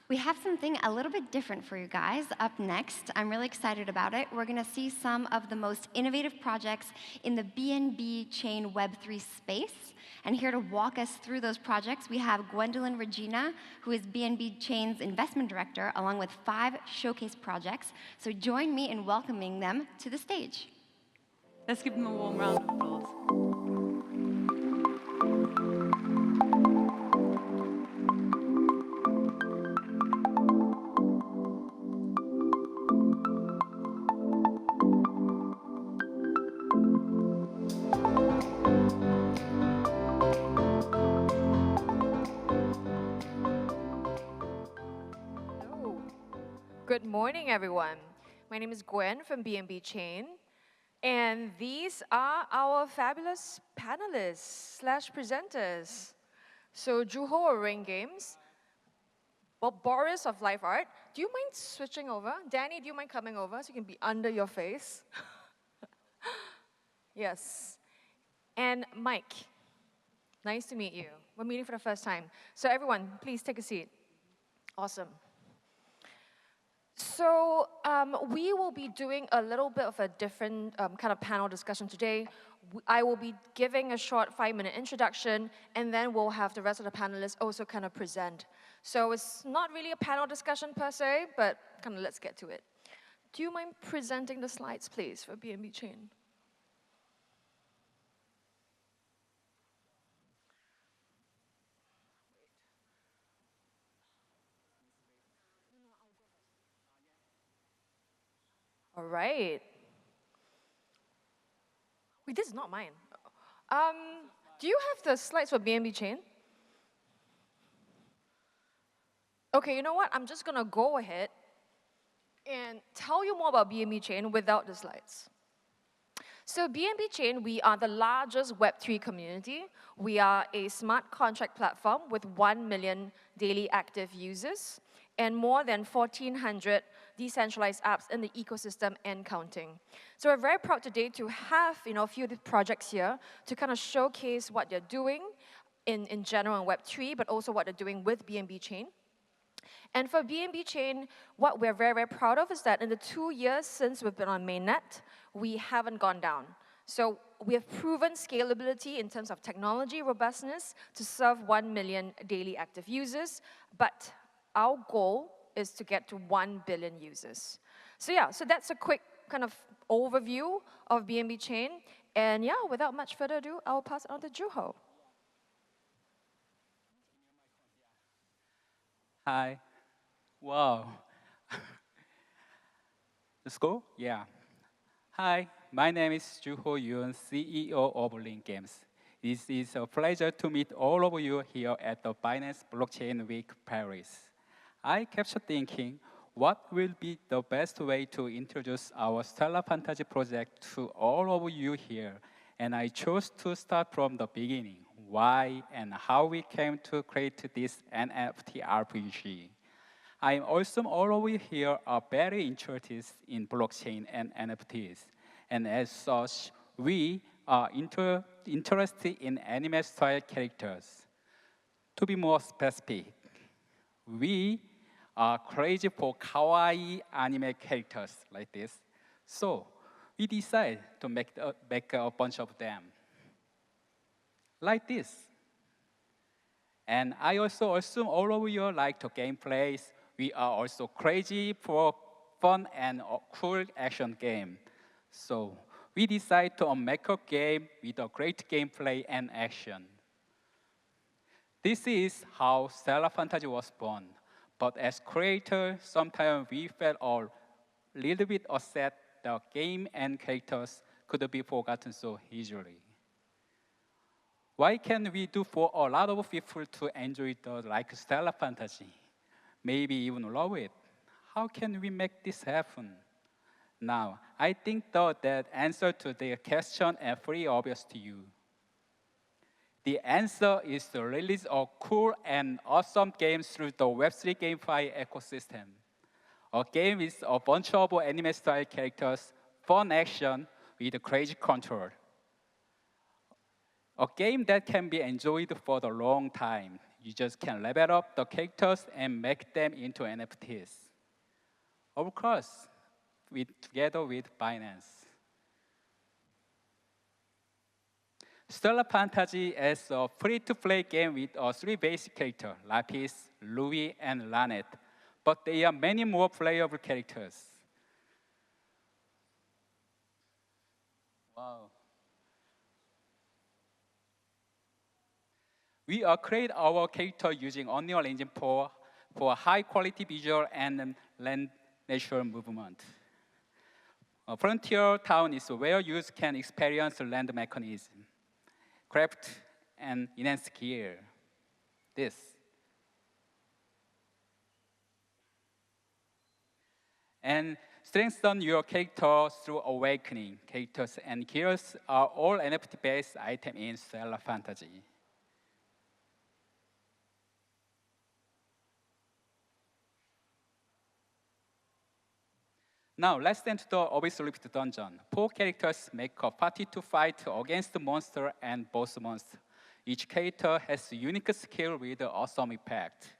We have something a little bit different for you guys up next. I'm really excited about it. We're going to see some of the most innovative projects in the BNB Chain Web3 space. And here to walk us through those projects, we have Gwendolyn Regina, who is BNB Chain's investment director, along with 5 showcase projects. So join me in welcoming them to the stage. Let's give them a warm round of applause. Good morning, everyone. My name is Gwen from BNB Chain, and these are our fabulous panelists / presenters. So Jooho of Rain Games, Boris of Liveart. Do you mind switching over? Danny, do you mind coming over so you can be under your face? Yes. And Mike, nice to meet you. We're meeting for the first time. So everyone, please take a seat. Awesome. So we will be doing a little bit of a different kind of panel discussion today. I will be giving a short 5-minute introduction, and then we'll have the rest of the panelists also kind of present. So it's not really a panel discussion per se, but kind of let's get to it. Do you mind presenting the slides, please, for BNB Chain? All right. Wait, this is not mine. Do you have the slides for BNB Chain? Okay, you know what? I'm just going to go ahead and tell you more about BNB Chain without the slides. So BNB Chain, we are the largest Web3 community. We are a smart contract platform with 1 million daily active users and more than 1,400 decentralized apps in the ecosystem and counting. So we're very proud today to have a few of the projects here to kind of showcase what they're doing in general in Web3, but also what they're doing with BNB Chain. And for BNB Chain, what we're very, very proud of is that in the 2 years since we've been on mainnet, we haven't gone down. So we have proven scalability in terms of technology robustness to serve 1 million daily active users, but our goal is to get to 1 billion users. So yeah, so that's a quick kind of overview of BNB Chain. And yeah, without much further ado, I'll pass it on to Jooho. Hi. Wow. Let's go? Yeah. Hi, my name is Jooho Yoon, CEO of Link Games. It is a pleasure to meet all of you here at the Binance Blockchain Week Paris. I kept thinking, what will be the best way to introduce our Stellar Fantasy project to all of you here? And I chose to start from the beginning, why and how we came to create this NFT RPG. I'm also all of you here are very interested in blockchain and NFTs. And as such, we are interested in anime-style characters. To be more specific, we are crazy for kawaii anime characters like this. So we decided to make a bunch of them like this. And I also assume all of you like the gameplays. We are also crazy for fun and cool action game. So we decided to make a game with a great gameplay and action. This is how Stellar Fantasy was born. But as creators, sometimes we felt a little bit upset the game and characters could be forgotten so easily. Why can't we do for a lot of people to enjoy the like Stellar Fantasy? Maybe even love it. How can we make this happen? Now, I think that answer to the question is pretty obvious to you. The answer is the release of cool and awesome games through the Web3 GameFi ecosystem. A game with a bunch of anime-style characters, fun action with crazy control. A game that can be enjoyed for a long time. Users can level up the characters and make them into NFTs. Of course, together with Binance. Stellar Fantasy is a free-to-play game with three basic characters, Lapis, Louis, and Lanet. But there are many more playable characters. Wow. We create our character using Unreal Engine 4 for high-quality visual and land natural movement. Frontier Town is where users can experience land mechanism, craft, and enhance gear. This. And strengthen your character through awakening. Characters and gears are all NFT-based items in Stellar Fantasy. Now, let's enter the Abyss Rift dungeon. 4 characters make a party to fight against the monster and boss monster. Each character has a unique skill with an awesome effect.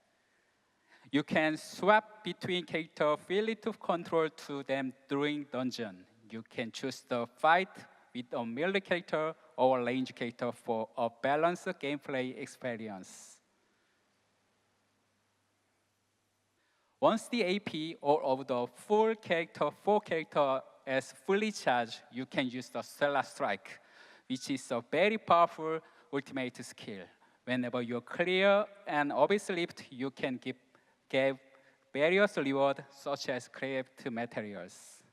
You can swap between characters freely to control to them during dungeon. You can choose the fight with a melee character or a range character for a balanced gameplay experience. Once the AP or of the 4 character is fully charged, you can use the Stellar Strike, which is a very powerful ultimate skill. Whenever you clear an Abyss Rift, you can give various rewards such as craft materials.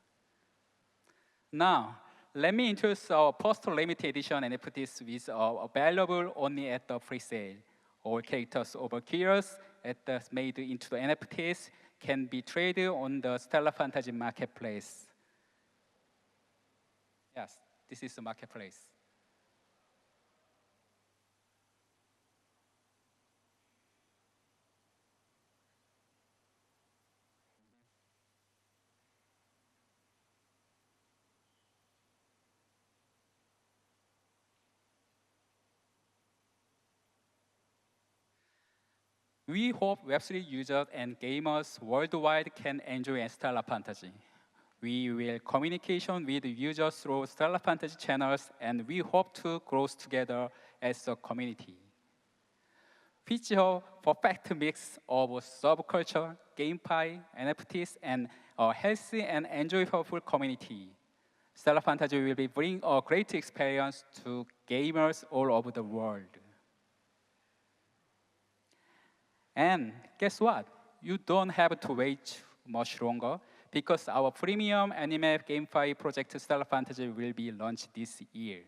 Now, let me introduce our post-limited edition NFTs which are available only at the pre-sale. All characters over gears made into the NFTs can be traded on the Stellar Fantasy marketplace. Yes, this is the marketplace. We hope Web3 users and gamers worldwide can enjoy Stellar Fantasy. We will communication with users through Stellar Fantasy channels, and we hope to grow together as a community. Feature perfect mix of subculture, GameFi, NFTs, and a healthy and enjoyable community. Stellar Fantasy will be bring a great experience to gamers all over the world. And guess what? You don't have to wait much longer because our premium anime GameFi project Stellar Fantasy will be launched this year.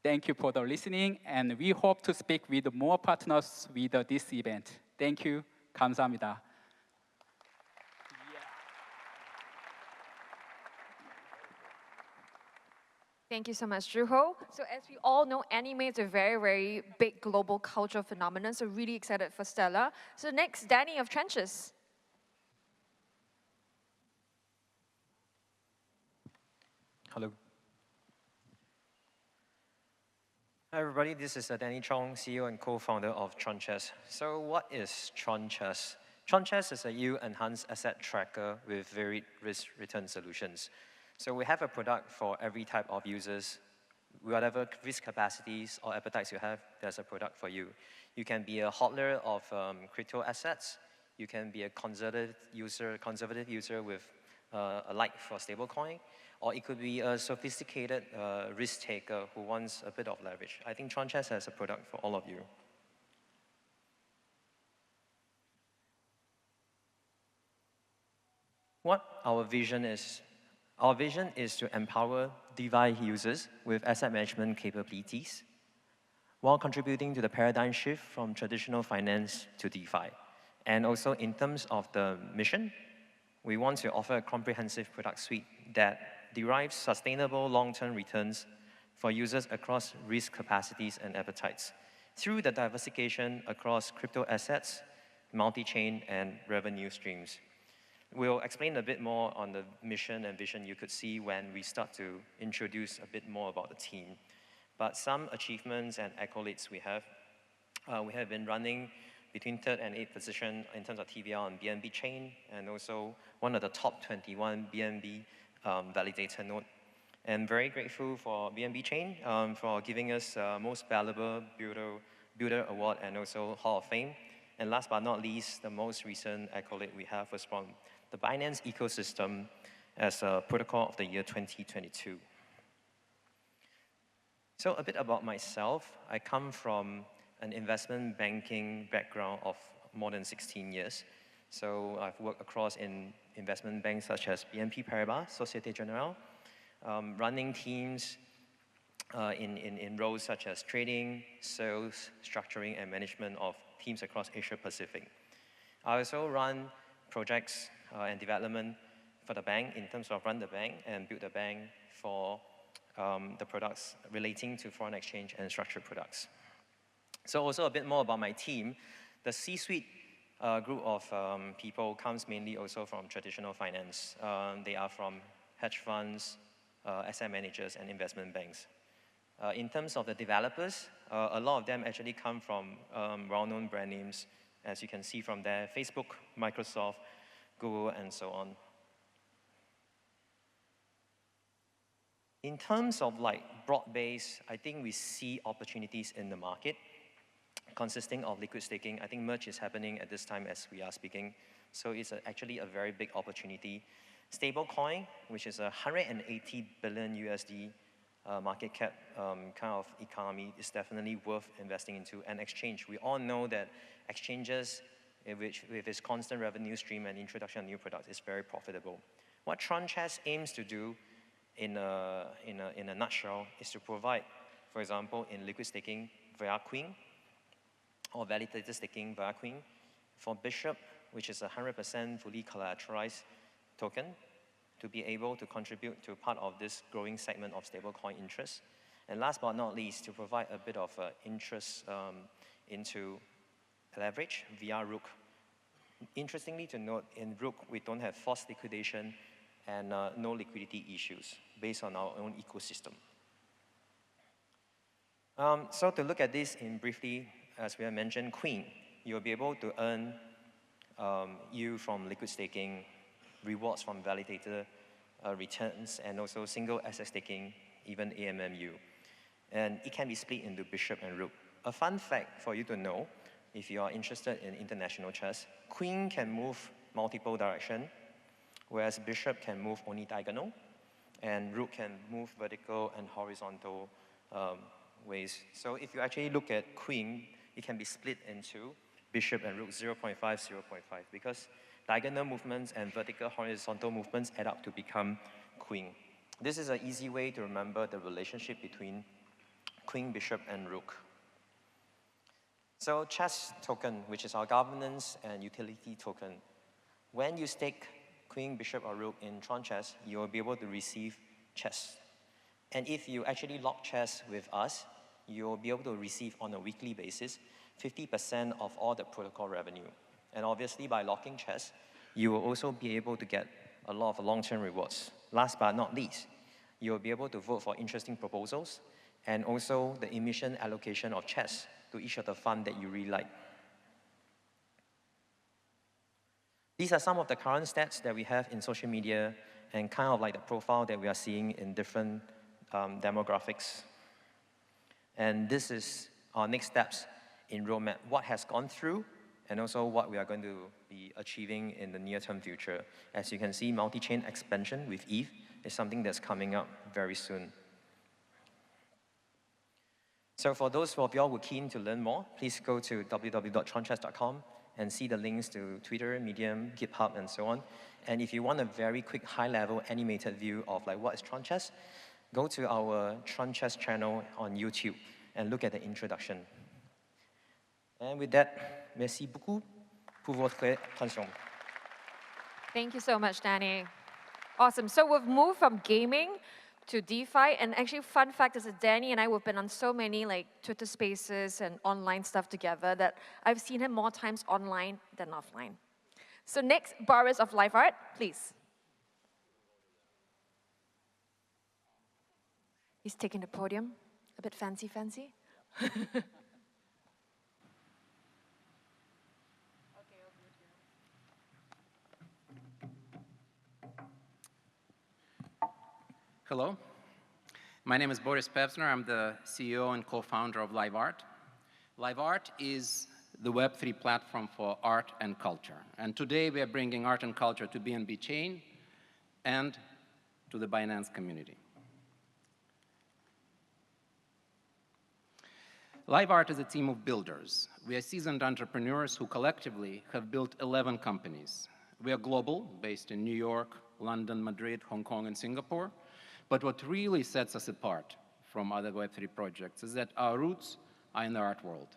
Thank you for the listening, and we hope to speak with more partners with this event. Thank you. 감사합니다. Thank you so much, Jooho. So as we all know, anime is a very, very big global cultural phenomenon, so really excited for Stella. So next, Danny of Tranchess. Hello. Hi everybody, this is Danny Chong, CEO and co-founder of Tranchess. So what is Tranchess? Tranchess is a yield-enhanced asset tracker with varied risk-return solutions. So we have a product for every type of users. Whatever risk capacities or appetites you have, there's a product for you. You can be a hodler of crypto assets. You can be a conservative user with a like for stablecoin. Or it could be a sophisticated risk taker who wants a bit of leverage. I think Tranchess has a product for all of you. What our vision is? Our vision is to empower DeFi users with asset management capabilities while contributing to the paradigm shift from traditional finance to DeFi. And also in terms of the mission, we want to offer a comprehensive product suite that derives sustainable long-term returns for users across risk capacities and appetites through the diversification across crypto assets, multi-chain, and revenue streams. We'll explain a bit more on the mission and vision you could see when we start to introduce a bit more about the team. But some achievements and accolades we have We have been running between 3rd and 8th position in terms of TVL on BNB Chain, and also one of the top 21 BNB validator node. And very grateful for BNB Chain for giving us Most Valuable Builder Award and also Hall of Fame. And last but not least, the most recent accolade we have was from the Binance ecosystem as a Protocol of the Year 2022. So a bit about myself. I come from an investment banking background of more than 16 years. So I've worked across in investment banks such as BNP Paribas, Societe Generale, running teams in roles such as trading, sales, structuring, and management of teams across Asia Pacific. I also run projects and development for the bank in terms of run the bank and build the bank for the products relating to foreign exchange and structured products. So also a bit more about my team. The C-suite group of people comes mainly also from traditional finance. They are from hedge funds, asset managers, and investment banks. In terms of the developers, a lot of them actually come from well-known brand names, as you can see from there, Facebook, Microsoft, Google, and so on. In terms of like broad-based, I think we see opportunities in the market consisting of liquid staking. I think merge is happening at this time as we are speaking. So it's actually a very big opportunity. Stablecoin, which is a 180 billion USD market cap kind of economy, is definitely worth investing into. And exchange, we all know that exchanges, with its constant revenue stream and introduction of new products, is very profitable. What Tranchess aims to do in a nutshell is to provide, for example, in liquid staking via Queen, or validated staking via Queen, for Bishop, which is a 100% fully collateralized token, to be able to contribute to part of this growing segment of stablecoin interest. And last but not least, to provide a bit of interest into leverage via Rook. Interestingly to note, in Rook, we don't have forced liquidation and no liquidity issues based on our own ecosystem. So to look at this in briefly, as we have mentioned, Queen, you'll be able to earn yield from liquid staking, rewards from validator returns, and also single asset staking, even AMMU. And it can be split into Bishop and Rook. A fun fact for you to know, if you are interested in international chess, Queen can move multiple direction, whereas Bishop can move only diagonal, and Rook can move vertical and horizontal ways. So if you actually look at Queen, it can be split into Bishop and Rook 0.5, 0.5, because diagonal movements and vertical horizontal movements add up to become Queen. This is an easy way to remember the relationship between Queen, Bishop, and Rook. So Chess token, which is our governance and utility token, when you stake Queen, Bishop, or Rook in Tranchess, you will be able to receive Chess. And if you actually lock Chess with us, you will be able to receive on a weekly basis 50% of all the protocol revenue. And obviously, by locking Chess, you will also be able to get a lot of long-term rewards. Last but not least, you will be able to vote for interesting proposals and also the emission allocation of Chess to each of the fund that you really like. These are some of the current stats that we have in social media and kind of like the profile that we are seeing in different demographics. And this is our next steps in roadmap, what has gone through, and also what we are going to be achieving in the near-term future. As you can see, multi-chain expansion with ETH is something that's coming up very soon. So for those of y'all who are keen to learn more, please go to www.tranchess.com and see the links to Twitter, Medium, GitHub, and so on. And if you want a very quick, high-level animated view of like what is Tranchess, go to our Tranchess channel on YouTube and look at the introduction. And with that, merci beaucoup pour votre attention. Thank you so much, Danny. Awesome. So we've moved from gaming to DeFi, and actually, fun fact is that Danny and I have been on so many like Twitter Spaces and online stuff together that I've seen him more times online than offline. So next, Boris of Liveart, please. He's taking the podium, a bit fancy. Hello. My name is Boris Pevzner. I'm the CEO and co-founder of Liveart. Liveart is the Web3 platform for art and culture. And today we are bringing art and culture to BNB Chain and to the Binance community. Liveart is a team of builders. We are seasoned entrepreneurs who collectively have built 11 companies. We are global, based in New York, London, Madrid, Hong Kong, and Singapore. But what really sets us apart from other Web3 projects is that our roots are in the art world.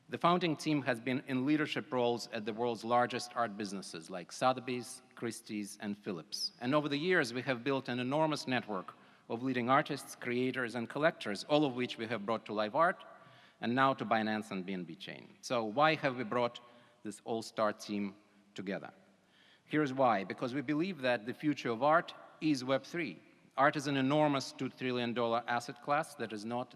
The founding team has been in leadership roles at the world's largest art businesses like Sotheby's, Christie's, and Phillips. And over the years, we have built an enormous network of leading artists, creators, and collectors, all of which we have brought to Liveart and now to Binance and BNB Chain. So why have we brought this all-star team together? Here's why. Because we believe that the future of art is Web3. Art is an enormous $2 trillion asset class that is not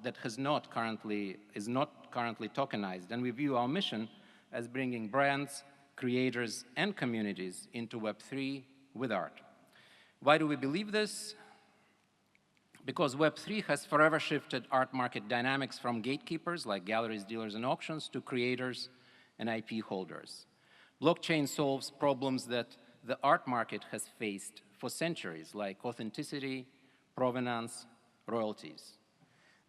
currently tokenized, and we view our mission as bringing brands, creators, and communities into Web3 with art. Why do we believe this? Because Web3 has forever shifted art market dynamics from gatekeepers like galleries, dealers, and auctions to creators and IP holders. Blockchain solves problems that the art market has faced for centuries, like authenticity, provenance, royalties.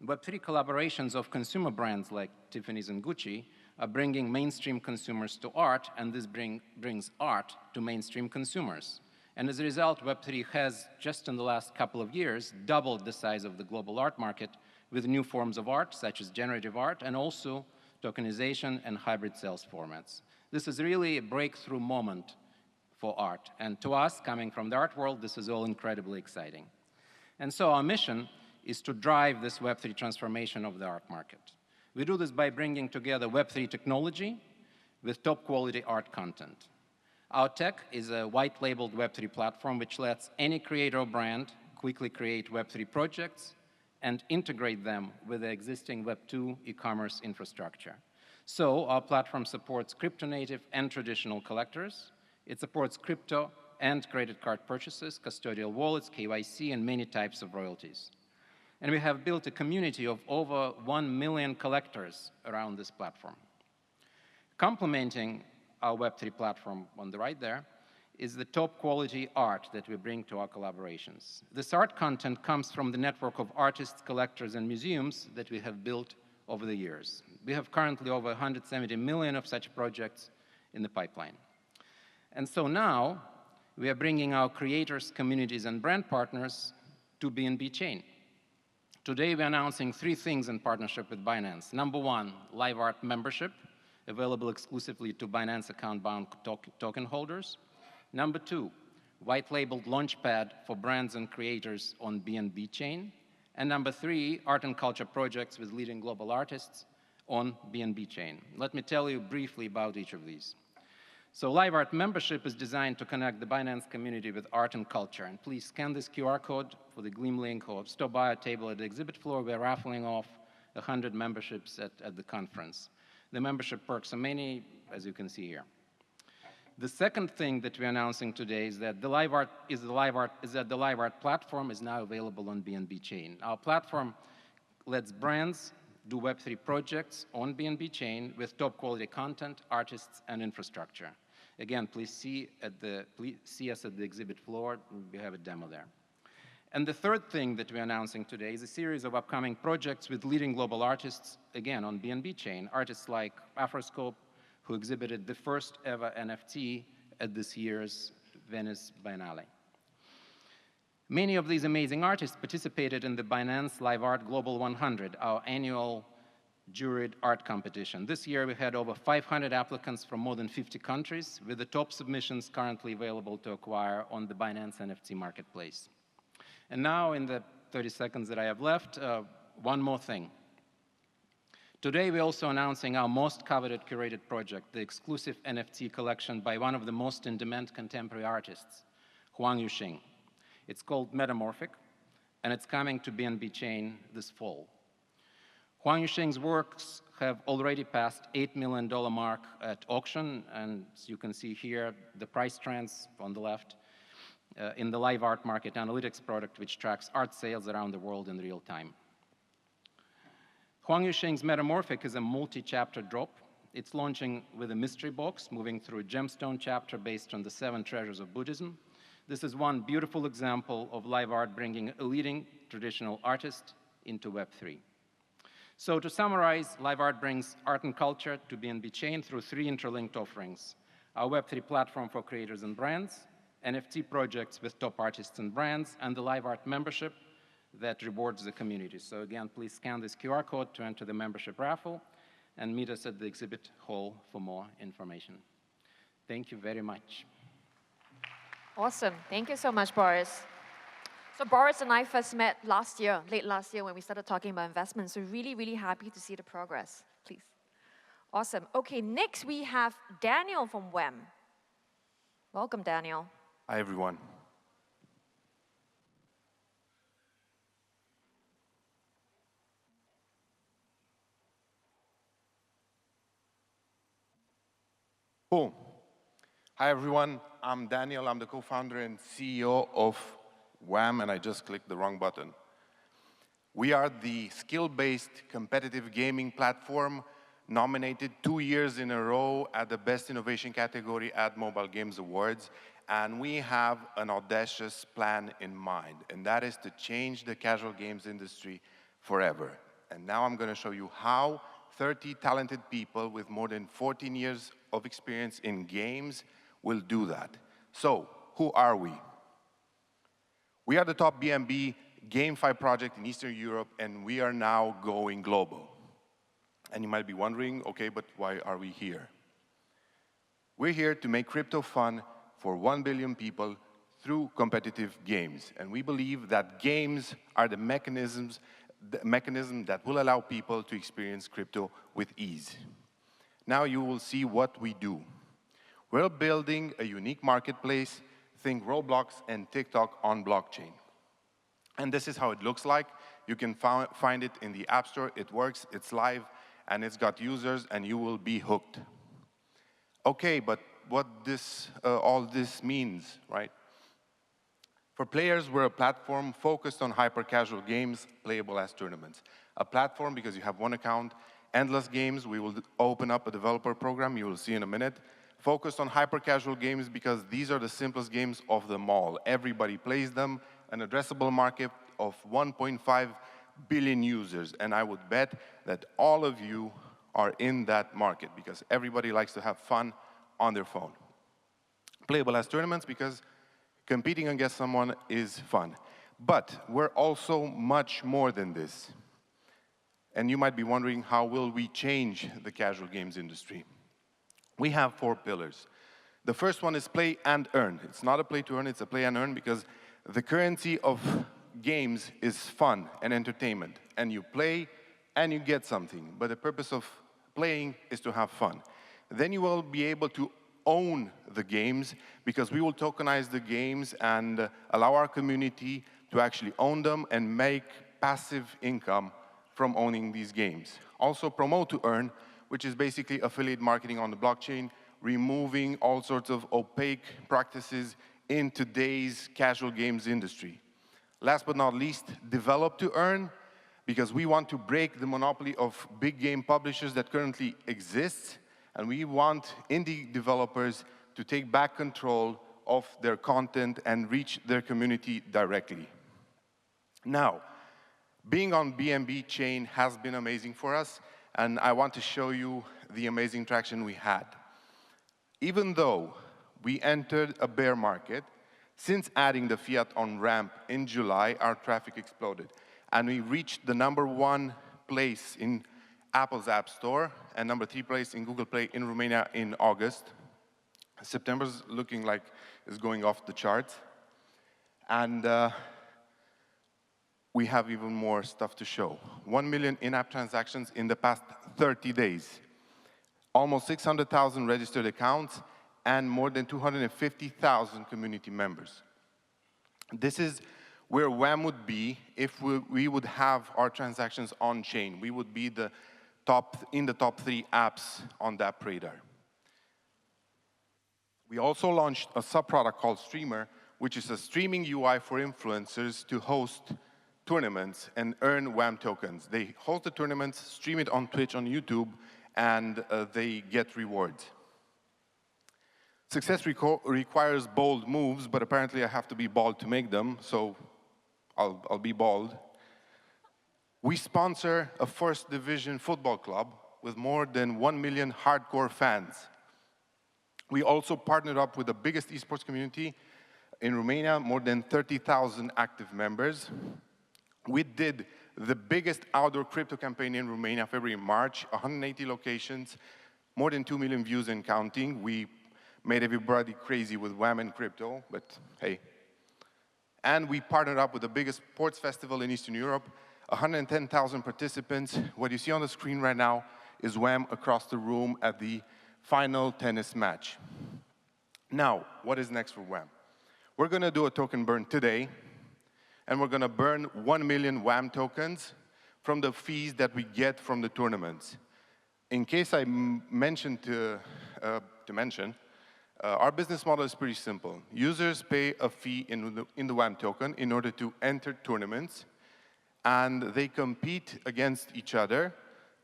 Web3 collaborations of consumer brands like Tiffany's and Gucci are bringing mainstream consumers to art, and this brings art to mainstream consumers. And as a result, Web3 has, just in the last couple of years, doubled the size of the global art market with new forms of art, such as generative art, and also tokenization and hybrid sales formats. This is really a breakthrough moment for art. And to us, coming from the art world, this is all incredibly exciting. And so our mission is to drive this Web3 transformation of the art market. We do this by bringing together Web3 technology with top-quality art content. Our tech is a white-labeled Web3 platform which lets any creator or brand quickly create Web3 projects and integrate them with the existing Web2 e-commerce infrastructure. So our platform supports crypto-native and traditional collectors. It supports crypto and credit card purchases, custodial wallets, KYC, and many types of royalties. And we have built a community of over 1 million collectors around this platform. Complementing our Web3 platform on the right there is the top quality art that we bring to our collaborations. This art content comes from the network of artists, collectors, and museums that we have built over the years. We have currently over 170 million of such projects in the pipeline. And so now, we are bringing our creators, communities, and brand partners to BNB Chain. Today, we're announcing 3 things in partnership with Binance. Number 1, Liveart membership, available exclusively to Binance account-bound token holders. Number 2, white-labeled launchpad for brands and creators on BNB Chain. And number 3, art and culture projects with leading global artists on BNB Chain. Let me tell you briefly about each of these. So Liveart membership is designed to connect the Binance community with art and culture. And please scan this QR code for the Gleam link or stop by our table at the exhibit floor. We're raffling off 100 memberships at the conference. The membership perks are many, as you can see here. The second thing that we're announcing today is that the Liveart platform is now available on BNB Chain. Our platform lets brands do Web3 projects on BNB Chain with top quality content, artists, and infrastructure. Again, please see us at the exhibit floor. We have a demo there. And the third thing that we're announcing today is a series of upcoming projects with leading global artists, again, on BNB Chain. Artists like Afroscope, who exhibited the first ever NFT at this year's Venice Biennale. Many of these amazing artists participated in the Binance Liveart Global 100, our annual juried art competition. This year, we had over 500 applicants from more than 50 countries, with the top submissions currently available to acquire on the Binance NFT marketplace. And now, in the 30 seconds that I have left, one more thing. Today, we're also announcing our most coveted curated project, the exclusive NFT collection by one of the most in-demand contemporary artists, Huang Yuxing. It's called Metamorphic, and it's coming to BNB Chain this fall. Huang Yuxing's works have already passed $8 million mark at auction, and as you can see here, the price trends on the left. in the Liveart market analytics product, which tracks art sales around the world in real time. Huang Yusheng's Metamorphic is a multi-chapter drop. It's launching with a mystery box, moving through a gemstone chapter based on the 7 treasures of Buddhism. This is one beautiful example of Liveart bringing a leading traditional artist into Web3. So to summarize, Liveart brings art and culture to BNB Chain through 3 interlinked offerings: our Web3 platform for creators and brands, NFT projects with top artists and brands, and the Liveart membership that rewards the community. So again, please scan this QR code to enter the membership raffle and meet us at the exhibit hall for more information. Thank you very much. Awesome. Thank you so much, Boris. So Boris and I first met last year, late last year, when we started talking about investments. So really, really happy to see the progress. Please. Awesome. Okay, next we have Daniel from WEM. Welcome, Daniel. Hi, everyone. Cool. Hi, everyone. I'm Daniel. I'm the co-founder and CEO of WAM, and I just clicked the wrong button. We are the skill-based competitive gaming platform nominated 2 years in a row at the Best Innovation category at Mobile Games Awards, and we have an audacious plan in mind, and that is to change the casual games industry forever. And now I'm going to show you how 30 talented people with more than 14 years of experience in games will do that. So, who are we? We are the top BNB GameFi project in Eastern Europe, and we are now going global. And you might be wondering, okay, but why are we here? We're here to make crypto fun for 1 billion people through competitive games. And we believe that games are the mechanism that will allow people to experience crypto with ease. Now you will see what we do. We're building a unique marketplace, think Roblox and TikTok on blockchain. And this is how it looks like. You can find it in the App Store. It works, it's live, and it's got users, and you will be hooked. Okay, but what all this means, right? For players, we're a platform focused on hyper-casual games, playable as tournaments. A platform because you have one account, endless games. We will open up a developer program, you will see in a minute. Focused on hyper-casual games because these are the simplest games of them all. Everybody plays them, an addressable market of 1.5 billion users. And I would bet that all of you are in that market because everybody likes to have fun on their phone. Playable as tournaments because competing against someone is fun. But we're also much more than this. And you might be wondering, how will we change the casual games industry? We have 4 pillars. The first one is play and earn. It's not a play to earn, it's a play and earn because the currency of games is fun and entertainment. And you play and you get something. But the purpose of playing is to have fun. Then you will be able to own the games because we will tokenize the games and allow our community to actually own them and make passive income from owning these games. Also promote to earn, which is basically affiliate marketing on the blockchain, removing all sorts of opaque practices in today's casual games industry. Last but not least, develop to earn, because we want to break the monopoly of big game publishers that currently exists, and we want indie developers to take back control of their content and reach their community directly. Now, being on BNB Chain has been amazing for us, and I want to show you the amazing traction we had. Even though we entered a bear market, since adding the fiat on ramp in July, our traffic exploded. And we reached the #1 place in Apple's App Store and #3 place in Google Play in Romania in August. September's looking like it's going off the charts. And we have even more stuff to show. 1 million in-app transactions in the past 30 days. Almost 600,000 registered accounts and more than 250,000 community members. This is where WAM would be if we would have our transactions on-chain. We would be in the top 3 apps on that radar. We also launched a sub-product called Streamer, which is a streaming UI for influencers to host tournaments and earn WAM tokens. They host the tournaments, stream it on Twitch, on YouTube, and they get rewards. Success requires bold moves, but apparently I have to be bald to make them, so I'll be bald. We sponsor a first division football club with more than 1 million hardcore fans. We also partnered up with the biggest esports community in Romania, more than 30,000 active members. We did the biggest outdoor crypto campaign in Romania, February and March, 180 locations, more than 2 million views and counting. We made everybody crazy with WAM and crypto, but hey. And we partnered up with the biggest sports festival in Eastern Europe, 110,000 participants. What you see on the screen right now is WAM across the room at the final tennis match. Now, what is next for WAM? We're going to do a token burn today, and we're going to burn 1 million WAM tokens from the fees that we get from the tournaments. In case I mentioned to mention, our business model is pretty simple. Users pay a fee in the WAM token in order to enter tournaments, and they compete against each other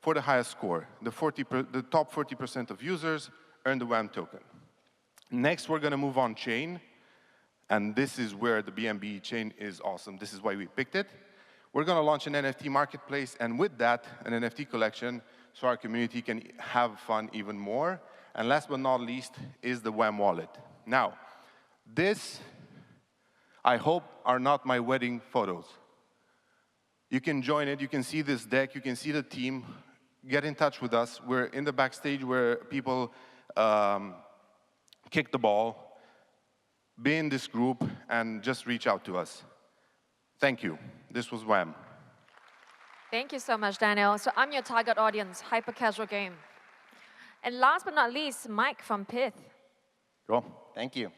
for the highest score. The top 40% of users earn the WAM token. Next, we're going to move on chain, and this is where the BNB chain is awesome. This is why we picked it. We're going to launch an NFT marketplace, and with that, an NFT collection, so our community can have fun even more. And last but not least is the WAM wallet. Now, this, I hope, are not my wedding photos. You can join it, you can see this deck, you can see the team. Get in touch with us. We're in the backstage where people kick the ball. Be in this group and just reach out to us. Thank you. This was WAM. Thank you so much, Daniel. So I'm your target audience, hyper-casual game. And last but not least, Mike from Pyth. Cool. Thank you.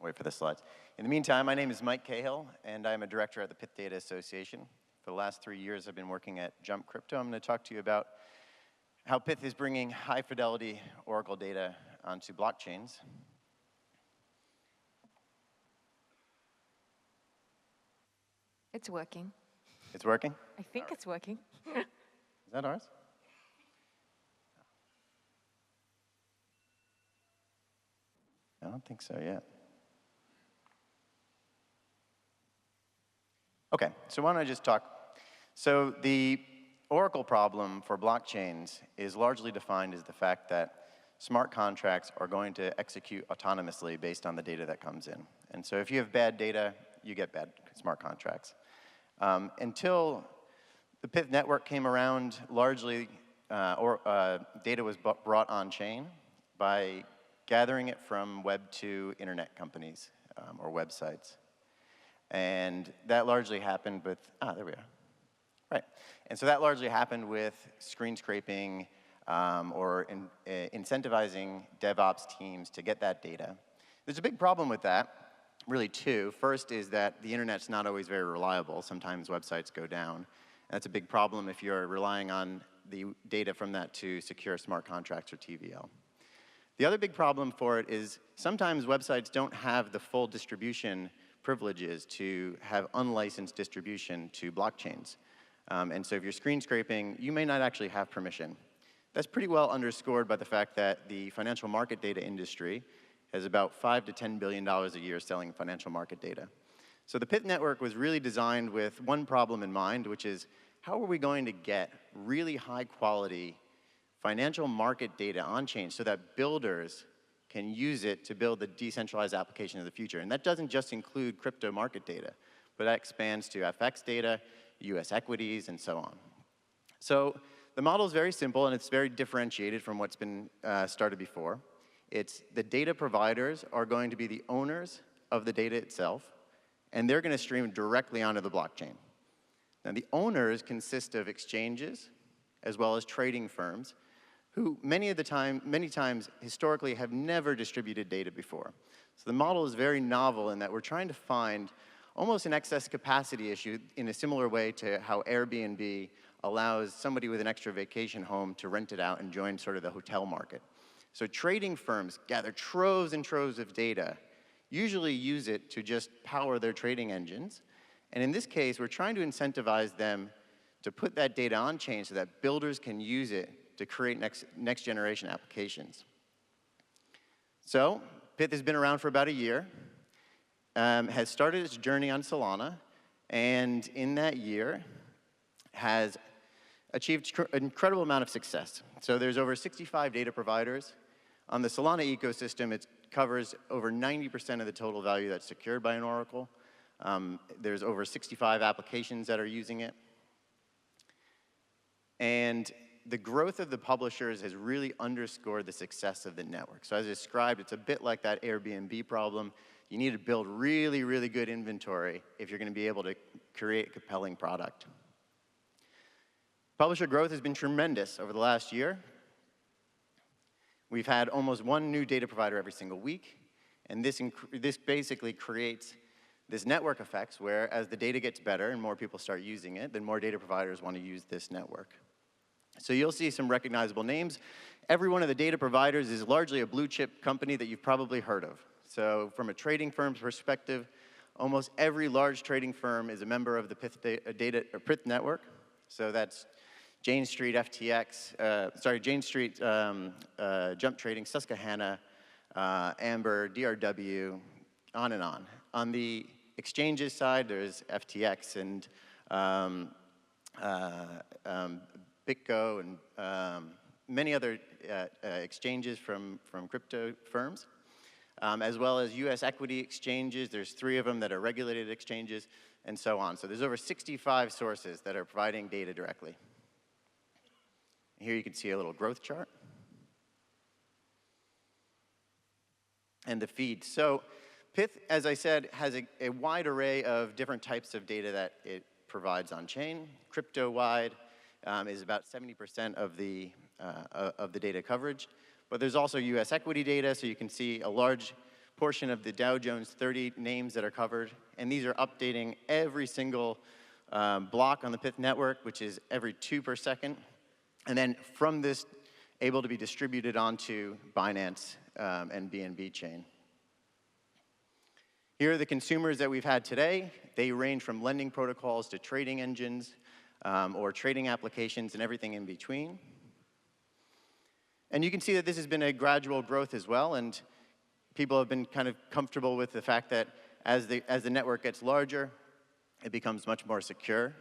Wait for the slides. In the meantime, my name is Mike Cahill, and I'm a director at the Pyth Data Association. For the last 3 years, I've been working at Jump Crypto. I'm going to talk to you about how Pyth is bringing high-fidelity Oracle data onto blockchains. It's working. It's working? I think it's working. Is that ours? I don't think so yet. Okay, so why don't I just talk? So the Oracle problem for blockchains is largely defined as the fact that smart contracts are going to execute autonomously based on the data that comes in. And so if you have bad data, you get bad smart contracts. Until the Pyth network came around, largely data was brought on-chain by gathering it from Web2 internet companies or websites. And that largely happened with, there we are. Right. And so that largely happened with screen scraping or incentivizing DevOps teams to get that data. There's a big problem with that, really two. First is that the internet's not always very reliable. Sometimes websites go down. That's a big problem if you're relying on the data from that to secure smart contracts or TVL. The other big problem for it is sometimes websites don't have the full distribution privileges to have unlicensed distribution to blockchains. And so if you're screen scraping, you may not actually have permission. That's pretty well underscored by the fact that the financial market data industry has about $5 to $10 billion a year selling financial market data. So the Pyth network was really designed with one problem in mind, which is how are we going to get really high quality financial market data on-chain so that builders can use it to build the decentralized application of the future. And that doesn't just include crypto market data, but that expands to FX data, US equities, and so on. So the model is very simple, and it's very differentiated from what's been started before. It's the data providers are going to be the owners of the data itself, and they're going to stream directly onto the blockchain. Now, the owners consist of exchanges as well as trading firms who many times historically have never distributed data before. So the model is very novel in that we're trying to find almost an excess capacity issue in a similar way to how Airbnb allows somebody with an extra vacation home to rent it out and join sort of the hotel market. So trading firms gather troves and troves of data usually use it to just power their trading engines. And in this case, we're trying to incentivize them to put that data on chain so that builders can use it to create next generation applications. So Pyth has been around for about a year, has started its journey on Solana, and in that year has achieved an incredible amount of success. So there's over 65 data providers. On the Solana ecosystem, it covers over 90% of the total value that's secured by an oracle. There's over 65 applications that are using it. And the growth of the publishers has really underscored the success of the network. So as described, it's a bit like that Airbnb problem. You need to build really, really good inventory if you're going to be able to create a compelling product. Publisher growth has been tremendous over the last year. We've had almost one new data provider every single week, and this basically creates this network effects where as the data gets better and more people start using it, then more data providers want to use this network. So you'll see some recognizable names. Every one of the data providers is largely a blue chip company that you've probably heard of. So from a trading firm's perspective, almost every large trading firm is a member of the Pyth Network. So that's Jane Street FTX, Jane Street Jump Trading, Susquehanna, Amber, DRW, on and on. On the exchanges side, there's FTX and BitGo and many other exchanges from crypto firms, as well as US equity exchanges. There's 3 of them that are regulated exchanges, and so on. So there's over 65 sources that are providing data directly. Here you can see a little growth chart. And the feed. So Pyth, as I said, has a wide array of different types of data that it provides on chain. Crypto-wide is about 70% of the data coverage. But there's also US equity data, so you can see a large portion of the Dow Jones 30 names that are covered. And these are updating every single block on the Pyth network, which is every 2 per second. And then from this, able to be distributed onto Binance and BNB Chain. Here are the consumers that we've had today. They range from lending protocols to trading engines or trading applications and everything in between. And you can see that this has been a gradual growth as well, and people have been kind of comfortable with the fact that as the network gets larger, it becomes much more secure.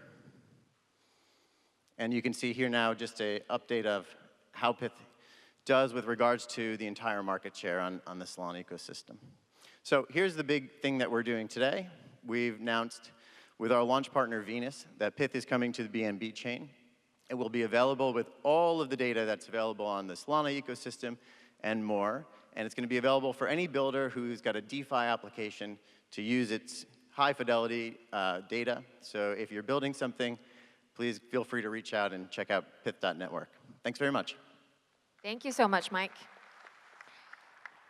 And you can see here now just an update of how Pyth does with regards to the entire market share on the Solana ecosystem. So here's the big thing that we're doing today. We've announced with our launch partner Venus that Pyth is coming to the BNB chain. It will be available with all of the data that's available on the Solana ecosystem and more. And it's going to be available for any builder who's got a DeFi application to use its high fidelity data. So if you're building something, please feel free to reach out and check out Pyth.network. Thanks very much. Thank you so much, Mike.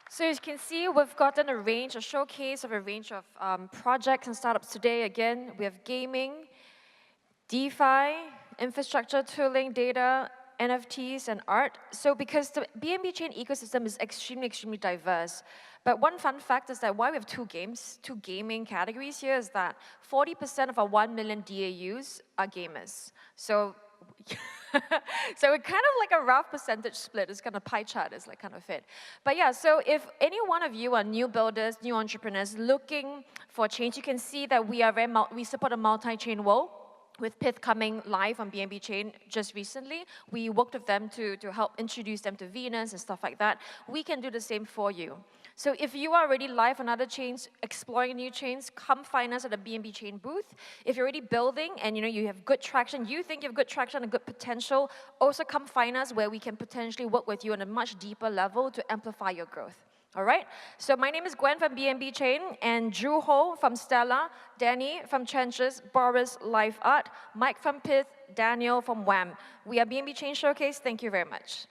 So as you can see, we've gotten a showcase of a range of projects and startups today. Again, we have gaming, DeFi, infrastructure, tooling, data, NFTs, and art. So because the BNB Chain ecosystem is extremely, extremely diverse. But one fun fact is that why we have two gaming categories here is that 40% of our 1 million DAUs are gamers. So so it's kind of like a rough percentage split. It's kind of pie chart is like kind of it. But yeah, so if any one of you are new builders, new entrepreneurs looking for change, you can see that we support a multi-chain world. With Pyth coming live on BNB Chain just recently, we worked with them to help introduce them to Venus and stuff like that. We can do the same for you. So if you are already live on other chains, exploring new chains, come find us at the BNB Chain booth. If you're already building and you have good traction, you think you have good traction and good potential, also come find us where we can potentially work with you on a much deeper level to amplify your growth. All right, so my name is Gwen from BNB Chain, and Jooho from Stella, Danny from Tranchess, Boris, Liveart, Mike from Pyth, Daniel from WAM. We are BNB Chain Showcase. Thank you very much.